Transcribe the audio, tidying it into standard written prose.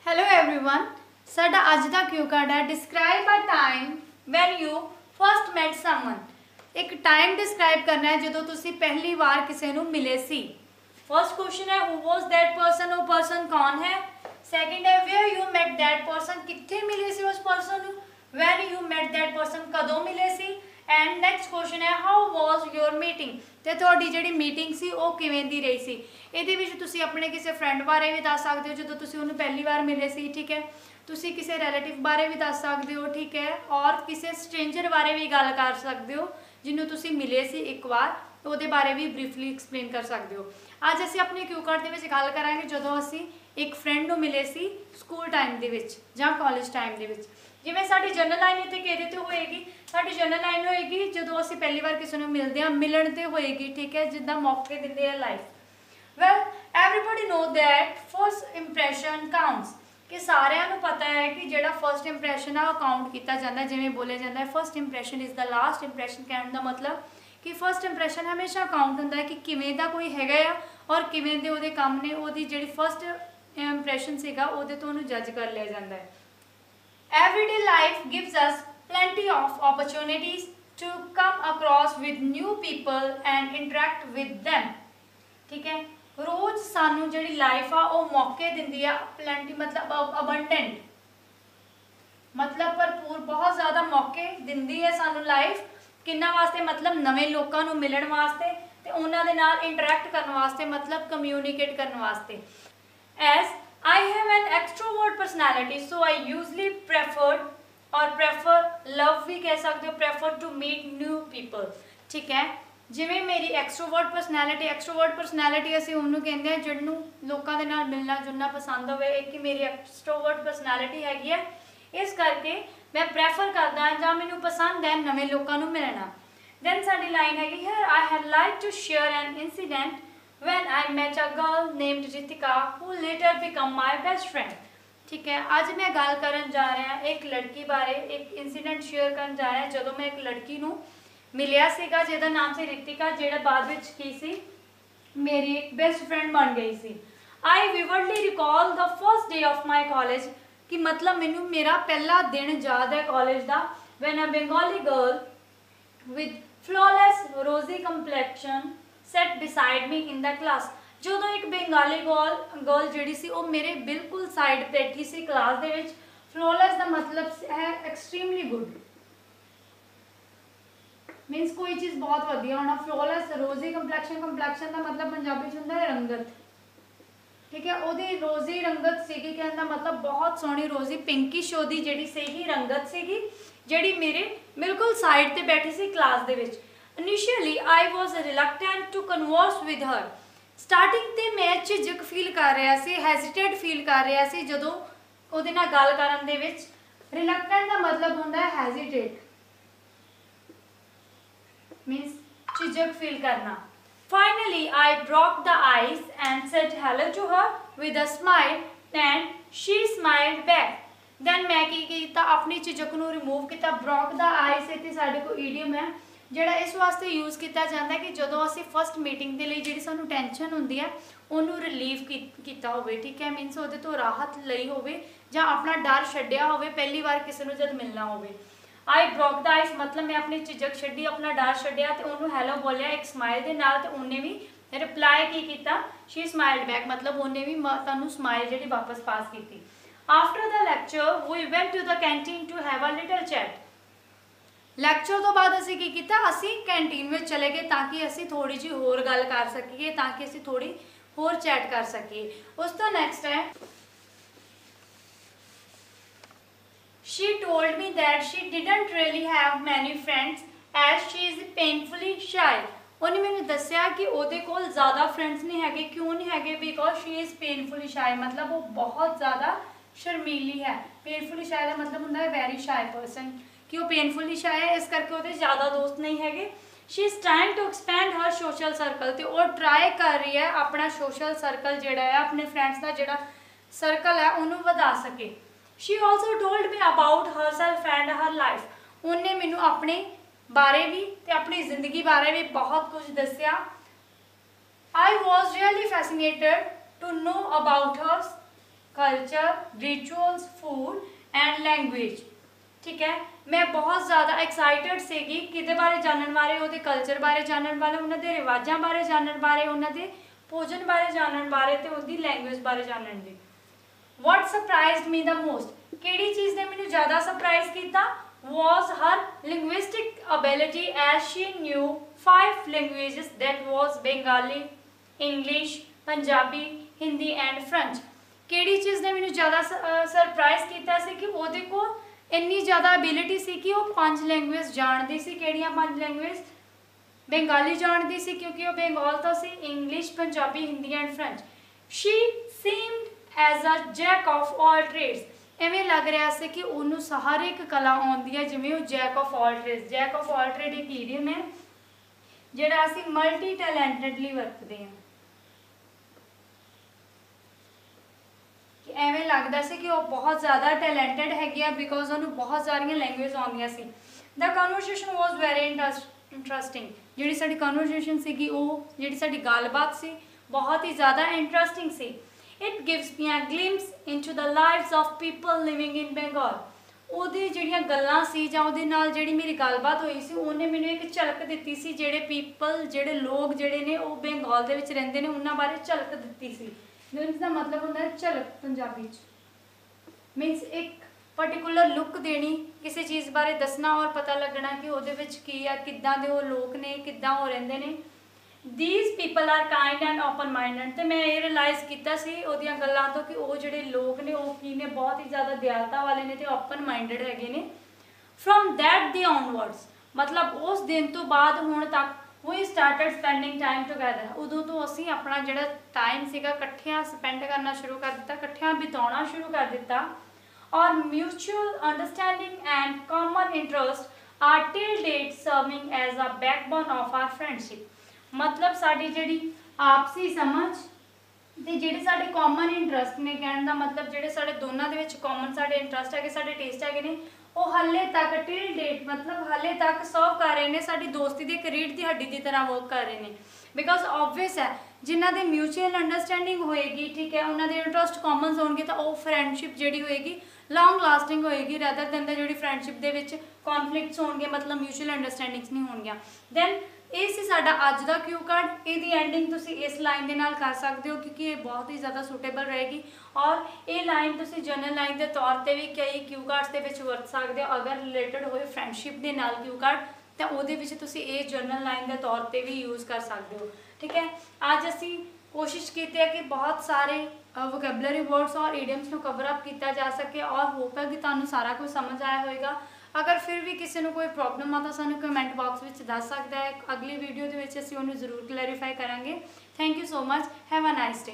Hello everyone. साडा अज दा क्यू कार्ड है describe a time when you first met someone. एक टाइम डिस्क्राइब करना है जो तुसी पहली बार किसी नू मिले सी। फर्स्ट क्वेश्चन है हु वाज दैट पर्सन, वो पर्सन कौन है। सेकंड है where you met that person, कित्थे मिले सी उस पर्सन नू। When you met that person, कदों मिले सी। एंड नैक्सट क्वेश्चन है हाउ वाज योर मीटिंग, ते तुहाडी जिहड़ी मीटिंग सी वो किवें दी रही सी। इहदे विच तुसीं अपने किसी फ्रेंड बारे भी दस सकते हो जो तुसीं उहनूं पहली बार मिले सी, ठीक है। तुसीं किसी रिलेटिव बारे भी दस सकते हो, ठीक है। और किसी स्ट्रेंजर बारे भी गल कर सकते हो जिन्हों तुसीं मिले सी एक बार, तो उहदे बारे भी ब्रीफली एक्सप्लेन कर सकते हो। अज असीं अपने क्यू कार्ड दे विच गल करांगे जदों असीं एक फ्रेंड नूं मिले सी स्कूल टाइम दे विच जां कॉलेज टाइम दे विच। जिवें साडी जनरल लाइन इत्थे किहदे ते होएगी, साडी जनरल लाइन होएगी जदों असीं पहली बार किसी नूं मिलदे हां, मिलण ते होएगी, ठीक है, जिद्दां मौके दिंदे आ life. Well everybody know that first impression counts, कि सारिਆਂ ਨੂੰ पता है कि ਜਿਹੜਾ फर्स्ट इंप्रैशन है वह काउंट किया जाता है। जिवें बोलिया जाता है first impression is the last impression, कहने का मतलब कि फर्स्ट इंप्रैशन हमेशा काउंट होंदा है कि किवें दा कोई हैगा आ और किवें दे उहदे काम ने, उहदी जिहड़ी फर्स्ट इंप्रैशन सीगा उहदे तो उहनूं जज कर लिया जाता है। Everyday life gives us plenty of opportunities to come across with new people and interact with them, ठीक है। रोज सानू जिहड़ी लाइफ आ वो मौके दिंदी आ, प्लेंटी मतलब अबंडेंट, मतलब भरपूर, बहुत ज़्यादा मौके दिंदी है सानू लाइफ। किन्ना वास्ते, मतलब नवें लोकां नू मिलण वास्ते ते उन्हां दे नाल इंटरैक्ट करन वास्ते, मतलब कम्यूनीकेट करन वास्ते। As I have an extrovert personality, so I usually prefer love भी कह सकते हो, prefer to meet new people, ठीक है। जिवें मेरी एक्सट्रोवर्ट पर्सनैलिटी असीं उहनूं कहंदे हां जिहनूं लोकां दे नाल मिलना जुलना पसंद होवे, एक ही मेरी एक्सट्रोवर्ट पर्सनैलिटी हैगी है। इस करके मैं प्रैफर करदा हां जां मैनूं पसंद है नवें लोकां नूं मिलना। दैन साडी लाइन हैगी here I had like to share an incident when I met a girl named Ritika who later become my best friend, ठीक है। आज मैं गल करन जा रहा एक लड़की बारे, एक इंसीडेंट शेयर करन जा रहा जदों मैं एक लड़की नूं मिलिया सीगा जिहदा नाम सी रितिका, जिहड़ा बाद विच की सी मेरी एक बेस्ट फ्रेंड बन गई सी। I vividly recall the first day of my college, कि मतलब मैनू मेरा पहला दिन याद है कॉलेज का। When a Bengali girl with flawless rosy complexion sat beside me in the class, जो एक बंगाली गर्ल जिहड़ी सी वो मेरे बिल्कुल साइड बैठी सी क्लास दे विच। फ्लॉलेस का मतलब है एक्सट्रीमली गुड, मीनस कोई चीज़ बहुत वधिया होना। फ्लॉलेस रोजी कंप्लैक्शन का मतलब पंजाबी होंदा है रंगत, ठीक है। ओदी रोजी रंगत सीगी, कहने का मतलब बहुत सोहनी रोजी पिंकिश ओदी जिहड़ी सही रंगत सीगी, जिहड़ी मेरे बिल्कुल साइड ते बैठी सी क्लास दे विच। Initially I was reluctant to converse with her, starting ते मैं झिझक फील कर रहा सी, हेजिटेट फील कर रहा सी जदों ओहदे नाल गल करन दे विच। रिलक्टेंट का मतलब होंदा है हेजिटेट, मीन्स झिझक फील करना। Finally I broke the ice and said hello to her with a smile and she smiled back. Then मैं की कीता, अपनी झिझक नूं रिमूव किया। ब्रोक द आइस इत्थे साडे कोल ईडियम है जिहड़ा इस वास्ते यूज़ किया जाता है कि जदों असीं फर्स्ट मीटिंग के लिए जिहड़ी सानूं टेंशन हुंदी है उहनूं रिलीव किया होवे, ठीक है। मीनस उहदे तो राहत लई होवे जां अपना डर छड्डिया होवे पहली बार किसी नूं जद मिलना होवे। आई ब्रोक द आइस मतलब मैं अपनी झिझक छड्डी, अपना डर छड्डिया ते उहनूं हैलो बोलिया एक स्माइल दे नाल, ते उहने भी रिप्लाई की कीता, शी स्माइल्ड बैक, मतलब उहने भी तुहानूं स्माइल जिहड़ी वापस पास कीती। After the lecture we went to the canteen to have a little chat. Lecture तो बाद असी की किया, असी कैंटीन में चले गए ताकि असी थोड़ी जी होर गल कर सकीए, ताकि असी थोड़ी होर चैट कर सकीए। उस तो नैक्सट है she told me that she didn't really have many friends as she is painfully shy. उन्हें मैंने दसिया कि उहदे कोल ज़्यादा फ्रेंड्स नहीं हैगे, क्यों नहीं हैगे, बिकॉज शी इज़ पेनफुली शाय, मतलब वो बहुत ज़्यादा शर्मीली है। पेनफुली शाय का मतलब होंदा है वेरी शाय पर्सन, कि वो पेनफुली शाय है, इस करके वो ज़्यादा दोस्त नहीं है। She is trying to expand her social circle, तो वो ट्राई कर रही है अपना सोशल सर्कल जोड़ा है, अपने फ्रेंड्स का जोड़ा सर्कल है उन्होंने बढ़ा सके। She also told me about her self and her life, उन्हें मैनू अपने बारे भी ते अपनी जिंदगी बारे भी बहुत कुछ दसिया। I was really fascinated to know about her culture, rituals, food and language. ठीक है, मैं बहुत ज़्यादा एक्साइटेड सीगी किहदे बारे जानन बारे, उहदे कल्चर बारे जानन बारे, उन्हां दे रिवाजां बारे जानन बारे, उन्हां दे भोजन बारे जानन बारे ते उहदी लैंग्वेज बारे जानन दी। What surprised me the most? किहड़ी चीज़ ने मैनूं ज़्यादा सरप्राइज किया? Was her linguistic ability as she knew 5 languages, that was Bengali, English, Punjabi, Hindi and French। किहड़ी चीज़ ने मैनूं ज़्यादा सरप्राइज किया सी कि उहदे कोल इन्नी ज़्यादा एबिलिटी सी कि वो 5 लैंग्वेज जानती सी। किहड़ियां 5 लैंग्वेज? बंगाली जानती सी क्योंकि वो बंगाल तो सी, English, Punjabi, Hindi and French. She seemed as a jack of all trades. इवें लग रहा है कि उन्होंने हर एक कला आती है जिमें वो jack of all trades. Jack of all trade एक ईडियम है जिहड़ा असीं मल्टी टैलेंटेडली वरतते हैं। एवें लगता से कि वो बहुत ज़्यादा टैलेंटेड है बिकॉज उन्होंने बहुत सारिया लैंग्वेज आउंदियां सी। The conversation was very interesting. जिहड़ी साडी कन्वर्सेशन सीगी वो जिहड़ी साडी गलबात सी बहुत ही ज़्यादा इंटरस्टिंग सी। It gives me a glimpse into the lives of people living in Bengal. ਉਹਦੀ ਜਿਹੜੀਆਂ ਗੱਲਾਂ ਸੀ ਜਾਂ ਉਹਦੇ ਨਾਲ ਜਿਹੜੀ ਮੇਰੀ ਗੱਲਬਾਤ ਹੋਈ ਸੀ ਉਹਨੇ ਮੈਨੂੰ ਇੱਕ ਝਲਕ ਦਿੱਤੀ ਸੀ ਜਿਹੜੇ ਪੀਪਲ ਜਿਹੜੇ ਲੋਕ ਜਿਹੜੇ ਨੇ ਉਹ ਬੰਗਾਲ ਦੇ ਵਿੱਚ ਰਹਿੰਦੇ ਨੇ ਉਹਨਾਂ ਬਾਰੇ ਝਲਕ ਦਿੱਤੀ ਸੀ। मीनस का मतलब होता है झलक पंजाबी मीनस एक पर्टिकुलर लुक देनी किसी चीज़ बारे दसना और पता लगना कि वो की है किदा दे वो लोग ने किदा वो रहिंदे ने। These people are kind and open minded. तो मैं ये रियलाइज़ किया ओदियां गल्लां तो कि वो जिहड़े लोग ने वो की ने बहुत ही ज़्यादा दयालता वाले ने ते ओपन माइंडेड हैगे ने। फ्रॉम दैट डे ऑनवर्ड्स मतलब उस दिन तो बाद हुण तक we started spending time together। उदों तो असी अपना जिहड़ा टाइम सीगा इकट्ठियां स्पेंड करना शुरू कर दिता, इकट्ठियां बिताउणा शुरू कर दिता और mutual understanding and common interest are till date serving as a backbone of our friendship. मतलब साडी जिहड़ी आपसी समझ ते जिहड़े साडे कॉमन इंटरस्ट ने, कहण दा मतलब जिहड़े साडे दोनां दे विच कॉमन साडे इंटरस्ट है, साडे टेस्ट है ने, वो हाले तक टिल डेट मतलब हाले तक सर्व कर रहे हैं साडी दोस्ती की एक रीढ़ की हड्डी की तरह वर्क कर रहे हैं। बिकॉज ऑबवियस है जिन्हों की म्यूचुअल अंडरस्टैंडिंग होएगी, ठीक है, उन्होंने इंटरस्ट कॉमन होंगे तो वो फ्रेंडशिप जी होएगी लॉन्ग लास्टिंग होएगी रैदर दैन जी फ्रेंडशिप के कॉन्फ्लिक्ट्स होंगे मतलब म्यूचुअल अंडरस्टैंडिंग्स नहीं होंगियां। दैन ये सी साडा अज दा क्यू कार्ड। इसकी एंडिंग तुसी इस लाइन के नाल कर सकते हो क्योंकि ये बहुत ही ज़्यादा सूटेबल रहेगी और ये लाइन तुसी जनरल लाइन के तौर पर भी कई क्यू कार्ड्स के विच वरत सकते हो। अगर रिलेटेड होए फ्रेंडशिप के नाल क्यू कार्ड तो वो ये जनरल लाइन के तौर पर भी यूज़ कर सकते हो। ठीक है, अज असी कोशिश की है कि बहुत सारे वोकैबुलरी वर्ड्स और इडियम्स को कवर अप किया जा सके और होप है कि तुहानू सारा कुछ समझ आया होगा। अगर फिर भी किसी को कोई प्रॉब्लम आ तो सानू कमेंट बॉक्स में दस सकता है। अगली वीडियो के असी उन्हें जरूर क्लैरीफाई करांगे। Thank you so much, have a nice day.